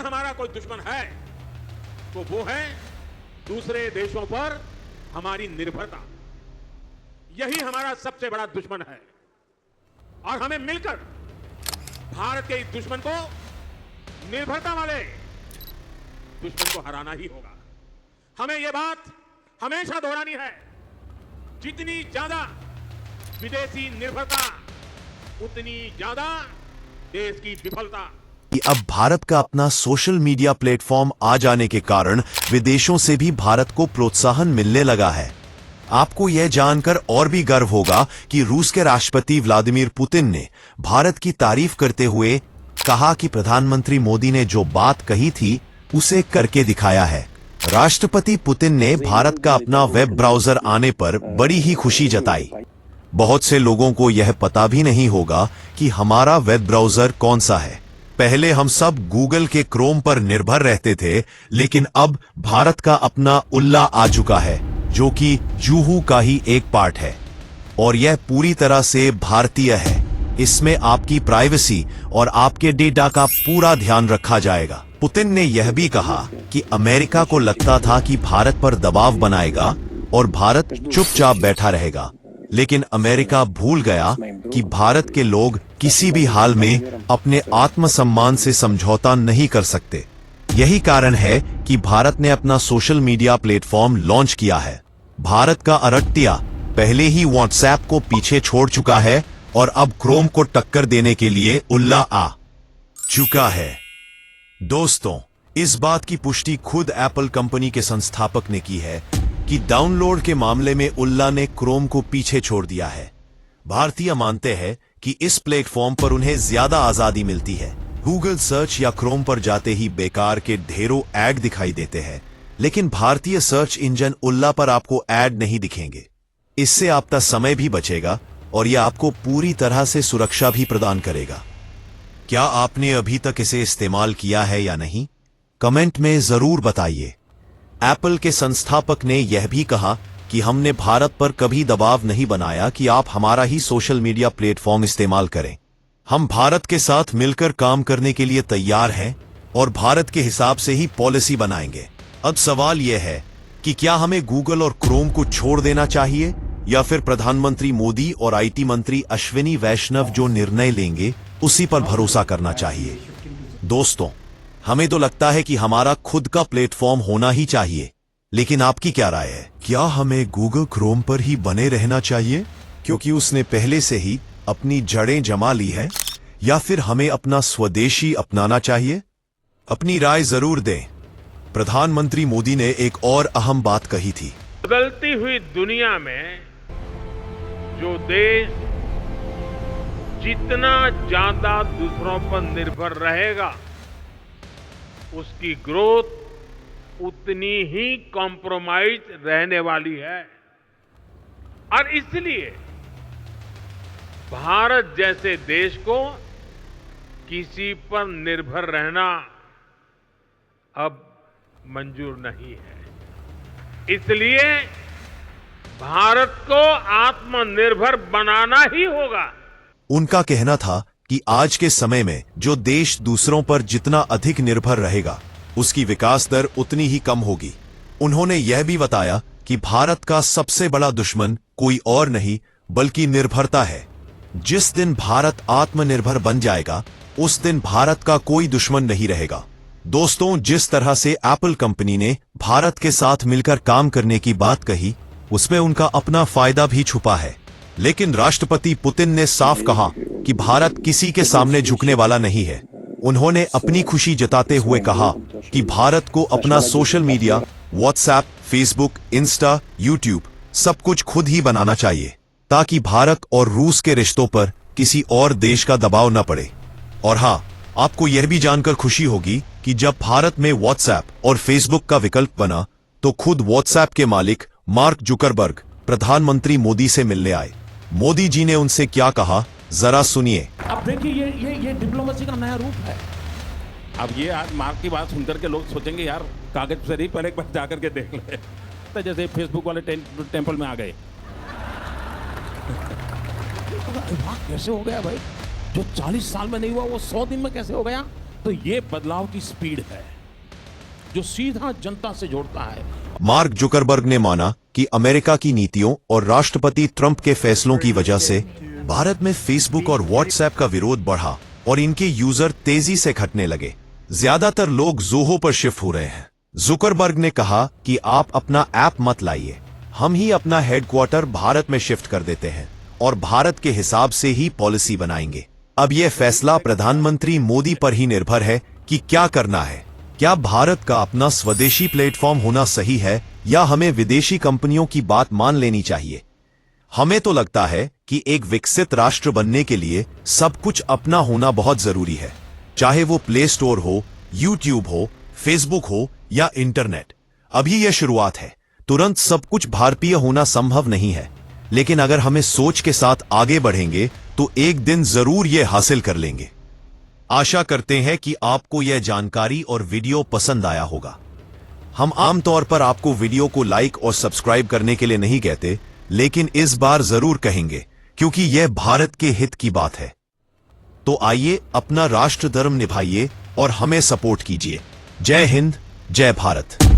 अगर हमारा कोई दुश्मन है तो वो है दूसरे देशों पर हमारी निर्भरता। यही हमारा सबसे बड़ा दुश्मन है और हमें मिलकर भारत के इस दुश्मन को, निर्भरता वाले दुश्मन को हराना ही होगा। हमें यह बात हमेशा दोहरानी है, जितनी ज्यादा विदेशी निर्भरता उतनी ज्यादा देश की विफलता। कि अब भारत का अपना सोशल मीडिया प्लेटफॉर्म आ जाने के कारण विदेशों से भी भारत को प्रोत्साहन मिलने लगा है। आपको यह जानकर और भी गर्व होगा कि रूस के राष्ट्रपति व्लादिमीर पुतिन ने भारत की तारीफ करते हुए कहा कि प्रधानमंत्री मोदी ने जो बात कही थी उसे करके दिखाया है। राष्ट्रपति पुतिन ने भारत का अपना वेब ब्राउजर आने पर बड़ी ही खुशी जताई। बहुत से लोगों को यह पता भी नहीं होगा कि हमारा वेब ब्राउजर कौन सा है। पहले हम सब गूगल के क्रोम पर निर्भर रहते थे, लेकिन अब भारत का अपना उल्ला आ चुका है, जो कि जूहू का ही एक पार्ट है और यह पूरी तरह से भारतीय है। इसमें आपकी प्राइवेसी और आपके डेटा का पूरा ध्यान रखा जाएगा। पुतिन ने यह भी कहा कि अमेरिका को लगता था कि भारत पर दबाव बनाएगा और भारत चुपचाप बैठा रहेगा, लेकिन अमेरिका भूल गया कि भारत के लोग किसी भी हाल में अपने आत्मसम्मान से समझौता नहीं कर सकते। यही कारण है कि भारत ने अपना सोशल मीडिया प्लेटफॉर्म लॉन्च किया है। भारत का अरट्टिया पहले ही व्हाट्सएप को पीछे छोड़ चुका है और अब क्रोम को टक्कर देने के लिए उल्ला आ चुका है। दोस्तों, इस बात की पुष्टि खुद एप्पल कंपनी के संस्थापक ने की है कि डाउनलोड के मामले में उल्ला ने क्रोम को पीछे छोड़ दिया है। भारतीय मानते हैं कि इस प्लेटफॉर्म पर उन्हें ज्यादा आजादी मिलती है। गूगल सर्च या क्रोम पर जाते ही बेकार के ढेरों ऐड दिखाई देते हैं, लेकिन भारतीय सर्च इंजन उल्ला पर आपको ऐड नहीं दिखेंगे। इससे आपका समय भी बचेगा और यह आपको पूरी तरह से सुरक्षा भी प्रदान करेगा। क्या आपने अभी तक इसे इस्तेमाल किया है या नहीं? कमेंट में जरूर बताइए। एप्पल के संस्थापक ने यह भी कहा कि हमने भारत पर कभी दबाव नहीं बनाया कि आप हमारा ही सोशल मीडिया प्लेटफॉर्म इस्तेमाल करें। हम भारत के साथ मिलकर काम करने के लिए तैयार हैं और भारत के हिसाब से ही पॉलिसी बनाएंगे। अब सवाल यह है कि क्या हमें गूगल और क्रोम को छोड़ देना चाहिए या फिर प्रधानमंत्री मोदी और आईटी मंत्री अश्विनी वैष्णव जो निर्णय लेंगे उसी पर भरोसा करना चाहिए। दोस्तों, हमें तो लगता है कि हमारा खुद का प्लेटफॉर्म होना ही चाहिए, लेकिन आपकी क्या राय है? क्या हमें गूगल क्रोम पर ही बने रहना चाहिए क्योंकि उसने पहले से ही अपनी जड़ें जमा ली है, या फिर हमें अपना स्वदेशी अपनाना चाहिए? अपनी राय जरूर दें। प्रधानमंत्री मोदी ने एक और अहम बात कही थी। बदलती हुई दुनिया में जो देश जितना ज्यादा दूसरों पर निर्भर रहेगा, उसकी ग्रोथ उतनी ही कॉम्प्रोमाइज रहने वाली है। और इसलिए भारत जैसे देश को किसी पर निर्भर रहना अब मंजूर नहीं है। इसलिए भारत को आत्मनिर्भर बनाना ही होगा। उनका कहना था कि आज के समय में जो देश दूसरों पर जितना अधिक निर्भर रहेगा, उसकी विकास दर उतनी ही कम होगी। उन्होंने यह भी बताया कि भारत का सबसे बड़ा दुश्मन कोई और नहीं बल्कि निर्भरता है। जिस दिन भारत आत्मनिर्भर बन जाएगा, उस दिन भारत का कोई दुश्मन नहीं रहेगा। दोस्तों, जिस तरह से एप्पल कंपनी ने भारत के साथ मिलकर काम करने की बात कही, उसमें उनका अपना फायदा भी छुपा है। लेकिन राष्ट्रपति पुतिन ने साफ कहा कि भारत किसी के सामने झुकने वाला नहीं है। उन्होंने अपनी खुशी जताते हुए कहा कि भारत को अपना social media, WhatsApp, Facebook, Insta, YouTube सब कुछ खुद ही बनाना चाहिए, ताकि भारत और रूस के रिश्तों पर किसी और देश का दबाव न पड़े। और हाँ, आपको यह भी जानकर खुशी होगी कि जब भारत में व्हाट्सएप और फेसबुक का विकल्प बना, तो खुद व्हाट्सएप के मालिक मार्क जुकरबर्ग प्रधानमंत्री मोदी से मिलने आए। मोदी जी ने उनसे क्या कहा, जरा सुनिए। अब देखिए, ये डिप्लोमेसी का नया रूप है। अब ये आज मार्क की बात सुनकर के लोग सोचेंगे यार कागज से नहीं, पहले एक बार जाकर के देख ले। तो जैसे फेसबुक वाले टेंपल में आ गए। कैसे हो गया भाई? जो 40 साल में नहीं हुआ वो 100 दिन में कैसे हो गया? तो ये बदलाव की स्पीड है जो सीधा जनता से जोड़ता है। मार्क जुकरबर्ग ने माना कि अमेरिका की नीतियों और राष्ट्रपति ट्रंप के फैसलों की वजह से भारत में फेसबुक और व्हाट्सएप का विरोध बढ़ा और इनके यूजर तेजी से घटने लगे। ज्यादातर लोग ज़ोहो पर शिफ्ट हो रहे हैं। जुकरबर्ग ने कहा कि आप अपना ऐप मत लाइए, हम ही अपना हेडक्वार्टर भारत में शिफ्ट कर देते हैं और भारत के हिसाब से ही पॉलिसी बनाएंगे। अब यह फैसला प्रधानमंत्री मोदी पर ही निर्भर है कि क्या करना है। क्या भारत का अपना स्वदेशी प्लेटफॉर्म होना सही है या हमें विदेशी कंपनियों की बात मान लेनी चाहिए? हमें तो लगता है कि एक विकसित राष्ट्र बनने के लिए सब कुछ अपना होना बहुत जरूरी है, चाहे वो प्ले स्टोर हो, यूट्यूब हो, फेसबुक हो या इंटरनेट। अभी यह शुरुआत है, तुरंत सब कुछ भारतीय होना संभव नहीं है, लेकिन अगर हमें सोच के साथ आगे बढ़ेंगे तो एक दिन जरूर यह हासिल कर लेंगे। आशा करते हैं कि आपको यह जानकारी और वीडियो पसंद आया होगा। हम आमतौर पर आपको वीडियो को लाइक और सब्सक्राइब करने के लिए नहीं कहते, लेकिन इस बार जरूर कहेंगे क्योंकि यह भारत के हित की बात है। तो आइए अपना राष्ट्र धर्म निभाइए और हमें सपोर्ट कीजिए। जय हिंद, जय भारत।